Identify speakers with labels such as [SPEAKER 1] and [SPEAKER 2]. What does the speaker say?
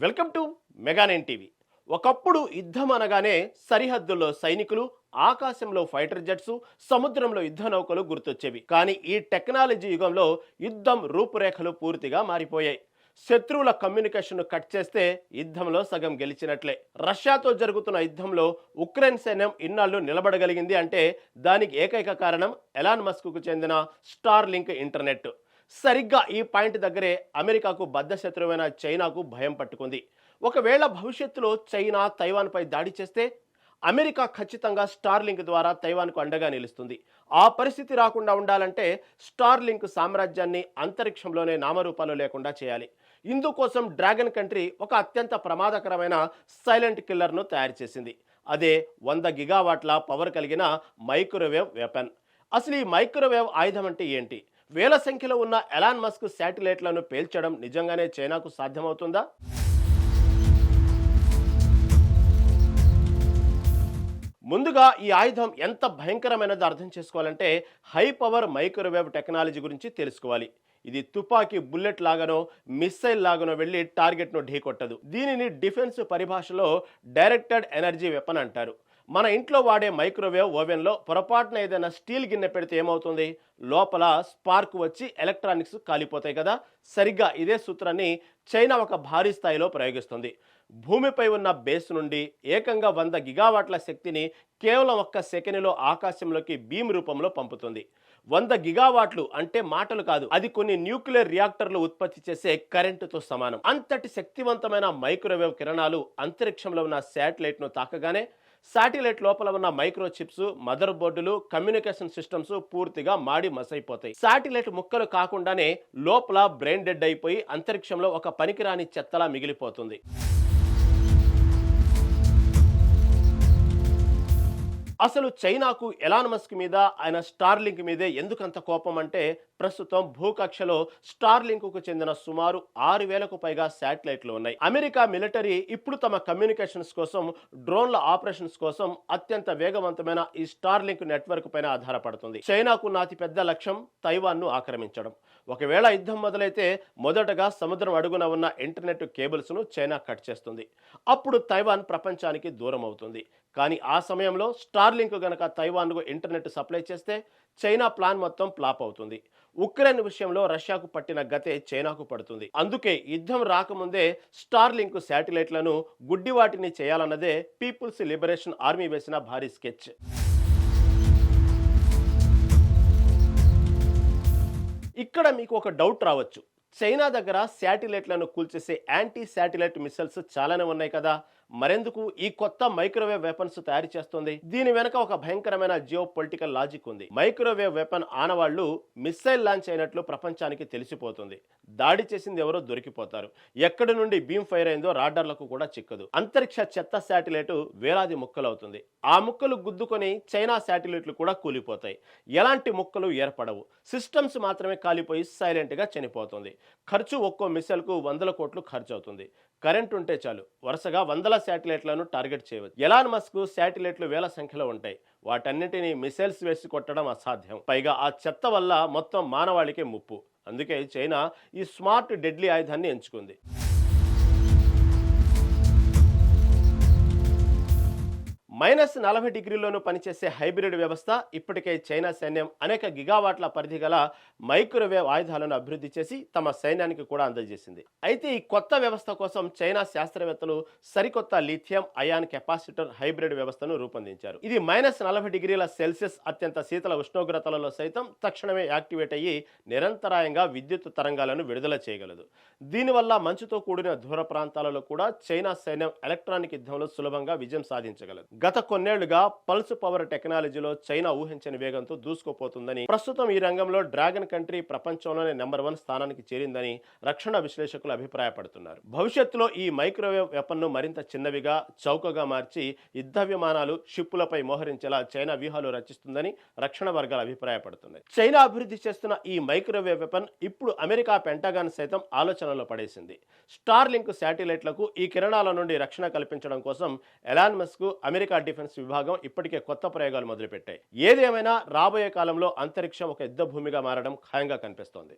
[SPEAKER 1] Welcome to మెగా9 TV. ఒకప్పుడు యుద్ధం అనగానే సరిహద్దుల్లో సైనికులు, ఆకాశంలో ఫైటర్ జెట్స్, సముద్రంలో యుద్ధ నౌకలు గుర్తొచ్చేవి. కానీ ఈ టెక్నాలజీ యుగంలో యుద్ధం రూపురేఖలు పూర్తిగా మారిపోయాయి. శత్రువుల కమ్యూనికేషన్ కట్ చేస్తే యుద్ధంలో సగం గెలిచినట్లే. రష్యాతో జరుగుతున్న యుద్ధంలో ఉక్రెయిన్ సైన్యం ఇన్నాళ్లు నిలబడగలిగింది అంటే దానికి ఏకైక కారణం ఎలాన్ మస్క్కు చెందిన స్టార్ లింక్ ఇంటర్నెట్. సరిగ్గా ఈ పాయింట్ దగ్గరే అమెరికాకు బద్ధశత్రువైన చైనాకు భయం పట్టుకుంది. ఒకవేళ భవిష్యత్తులో చైనా తైవాన్పై దాడి చేస్తే అమెరికా ఖచ్చితంగా స్టార్ లింక్ ద్వారా తైవాన్కు అండగా నిలుస్తుంది. ఆ పరిస్థితి రాకుండా ఉండాలంటే స్టార్ లింక్ సామ్రాజ్యాన్ని అంతరిక్షంలోనే నామరూపాలు లేకుండా చేయాలి. ఇందుకోసం డ్రాగన్ కంట్రీ ఒక అత్యంత ప్రమాదకరమైన సైలెంట్ కిల్లర్ను తయారు చేసింది. అదే 100 గిగావాట్ల పవర్ కలిగిన మైక్రోవేవ్ వెపన్. అసలు ఈ మైక్రోవేవ్ ఆయుధం అంటే ఏంటి? వేల సంఖ్యలో ఉన్న ఎలాన్ మస్క్ శాటిలైట్లను పేల్చడం నిజంగానే చైనాకు సాధ్యమవుతుందా? ముందుగా ఈ ఆయుధం ఎంత భయంకరమైనదో అర్థం చేసుకోవాలంటే హై పవర్ మైక్రోవేవ్ టెక్నాలజీ గురించి తెలుసుకోవాలి. ఇది తుపాకీ బుల్లెట్ లాగానో మిస్సైల్ లాగానో వెళ్లి టార్గెట్ను ఢీకొట్టదు. దీనిని డిఫెన్స్ పరిభాషలో డైరెక్టెడ్ ఎనర్జీ వెపన్ అంటారు. మన ఇంట్లో వాడే మైక్రోవేవ్ ఓవెన్లో పొరపాటున ఏదైనా స్టీల్ గిన్నె పెడితే ఏమవుతుంది? లోపల స్పార్క్ వచ్చి ఎలక్ట్రానిక్స్ కాలిపోతాయి కదా. సరిగ్గా ఇదే సూత్రాన్ని చైనా ఒక భారీ స్థాయిలో ప్రయోగిస్తుంది. భూమిపై ఉన్న బేస్ నుండి ఏకంగా 100 గిగావాట్ల శక్తిని కేవలం 1 సెకండ్లో ఆకాశంలోకి బీమ్ రూపంలో పంపుతుంది. 100 గిగావాట్లు అంటే మాటలు కాదు, అది కొన్ని న్యూక్లియర్ రియాక్టర్లు ఉత్పత్తి చేసే కరెంటుతో సమానం. అంతటి శక్తివంతమైన మైక్రోవేవ్ కిరణాలు అంతరిక్షంలో ఉన్న శాటిలైట్ను తాకగానే శాటిలైట్ లోపల ఉన్న మైక్రో చిప్స్, మదర్ బోర్డులు, కమ్యూనికేషన్ సిస్టమ్స్ పూర్తిగా మాడి మసైపోతాయి. శాటిలైట్ ముక్కలు కాకుండానే లోపల బ్రెయిన్ డెడ్ అయిపోయి అంతరిక్షంలో ఒక పనికిరాని చెత్తలా మిగిలిపోతుంది. అసలు చైనాకు ఎలాన్ మస్క్ మీద, ఆయన స్టార్ లింక్ మీదే ఎందుకంత కోపం అంటే ప్రస్తుతం భూకక్షలో స్టార్ లింక్కు చెందిన సుమారు 6000కు పైగా శాటిలైట్లు ఉన్నాయి. అమెరికా మిలిటరీ ఇప్పుడు తమ కమ్యూనికేషన్స్ కోసం, డ్రోన్ల ఆపరేషన్స్ కోసం అత్యంత వేగవంతమైన ఈ స్టార్ లింక్ నెట్వర్క్ పైన ఆధారపడుతుంది. చైనాకు అతిపెద్ద లక్ష్యం తైవాన్ను ఆక్రమించడం. ఒకవేళ యుద్ధం మొదలైతే మొదటగా సముద్రం అడుగున ఉన్న ఇంటర్నెట్ కేబుల్స్ను చైనా కట్ చేస్తుంది. అప్పుడు తైవాన్ ప్రపంచానికి దూరం అవుతుంది. కానీ ఆ సమయంలో స్టార్ లింక్ గనక తైవాన్కు ఇంటర్నెట్ సప్లై చేస్తే చైనా ప్లాన్ మొత్తం ఫ్లాప్ అవుతుంది. ఉక్రెయిన్ విషయంలో రష్యాకు పట్టిన గతే చైనాకు పడుతుంది. అందుకే యుద్ధం రాకముందే స్టార్ లింక్ శాటిలైట్లను గుడ్డివాటిని చేయాలన్నదే పీపుల్స్ లిబరేషన్ ఆర్మీ వేసిన భారీ స్కెచ్. ఇక్కడ మీకు ఒక డౌట్ రావచ్చు. చైనా దగ్గర శాటిలైట్లను కూల్చేసే యాంటీ శాటిలైట్ మిసైల్స్ చాలానే ఉన్నాయి కదా, మరెందుకు ఈ కొత్త మైక్రోవేవ్ వెపన్స్ తయారు చేస్తుంది? దీని వెనక ఒక భయంకరమైన జియో పొలిటికల్ లాజిక్ ఉంది. మైక్రోవేవ్ వెపన్ ఆనవాళ్లు మిస్సైల్ లాంచ్ అయినట్లు ప్రపంచానికి తెలిసిపోతుంది. దాడి చేసింది ఎవరో దొరికిపోతారు. ఎక్కడి నుండి బీమ్ ఫైర్ అయిందో రాడార్లకు కూడా చిక్కదు. అంతరిక్ష చెత్త శాటిలైట్ వేలాది ముక్కలవుతుంది. ఆ ముక్కలు గుద్దుకొని చైనా శాటిలైట్లు కూడా కూలిపోతాయి. ఎలాంటి ముక్కలు ఏర్పడవు. సిస్టమ్స్ మాత్రమే కాలిపోయి సైలెంట్ గా చనిపోతుంది. ఖర్చు ఒక్కో మిసైల్కు 100 కోట్లు ఖర్చు అవుతుంది. కరెంట్ ఉంటే చాలు వరుసగా 100 శాటిలైట్లను టార్గెట్ చేయవచ్చు. ఎలాన్ మస్క్ శాటిలైట్లు వేల సంఖ్యలో ఉంటాయి. వాటన్నిటిని మిసైల్స్ వేసి కొట్టడం అసాధ్యం. పైగా ఆ చెత్త వల్ల మొత్తం మానవాళికే ముప్పు. అందుకే చైనా ఈ స్మార్ట్ డెడ్లీ ఆయుధాన్ని ఎంచుకుంది. -40 డిగ్రీల్లోనూ పనిచేసే హైబ్రిడ్ వ్యవస్థ. ఇప్పటికే చైనా సైన్యం అనేక గిగావాట్ల పరిధి గల మైక్రోవేవ్ ఆయుధాలను అభివృద్ధి చేసి తమ సైన్యానికి కూడా అందజేసింది. అయితే ఈ కొత్త వ్యవస్థ కోసం చైనా శాస్త్రవేత్తలు సరికొత్త లిథియం అయాన్ కెపాసిటర్ హైబ్రిడ్ వ్యవస్థను రూపొందించారు. ఇది -40 డిగ్రీల సెల్సియస్ అత్యంత శీతల ఉష్ణోగ్రతలలో సైతం తక్షణమే యాక్టివేట్ అయ్యి నిరంతరాయంగా విద్యుత్ తరంగాలను విడుదల చేయగలదు. దీనివల్ల మంచుతో కూడిన దూర ప్రాంతాలలో కూడా చైనా సైన్యం ఎలక్ట్రానిక్ యుద్ధంలో సులభంగా విజయం సాధించగలదు. గత కొన్నేళ్లుగా పల్స్ పవర్ టెక్నాలజీలో చైనా ఊహించని వేగంతో దూసుకుపోతుందని, ప్రస్తుతం ఈ రంగంలో డ్రాగన్ కంట్రీ ప్రపంచంలోనే నెంబర్ 1 స్థానానికి చేరిందని రక్షణ విశ్లేషకులు అభిప్రాయపడుతున్నారు. భవిష్యత్తులో ఈ మైక్రోవేవ్ వెపన్ను మరింత చిన్నవిగా, చౌకగా మార్చి యుద్ధ విమానాలు, షిప్పులపై మోహరించేలా చైనా వ్యూహాలు రచిస్తుందని రక్షణ వర్గాలు అభిప్రాయపడుతున్నాయి. చైనా అభివృద్ధి చేస్తున్న ఈ మైక్రోవేవ్ వెపన్ ఇప్పుడు అమెరికా పెంటగాన్ సైతం ఆలోచనలో పడేసింది. స్టార్ లింక్ శాటిలైట్లకు ఈ కిరణాల నుండి రక్షణ కల్పించడం కోసం ఎలాన్ మస్క్, అమెరికా డిఫెన్స్ విభాగం ఇప్పటికే కొత్త ప్రయోగాలు మొదలుపెట్టాయి. ఏదేమైనా రాబోయే కాలంలో అంతరిక్షం ఒక యుద్ధ భూమిగా మారడం ఖాయంగా కనిపిస్తోంది.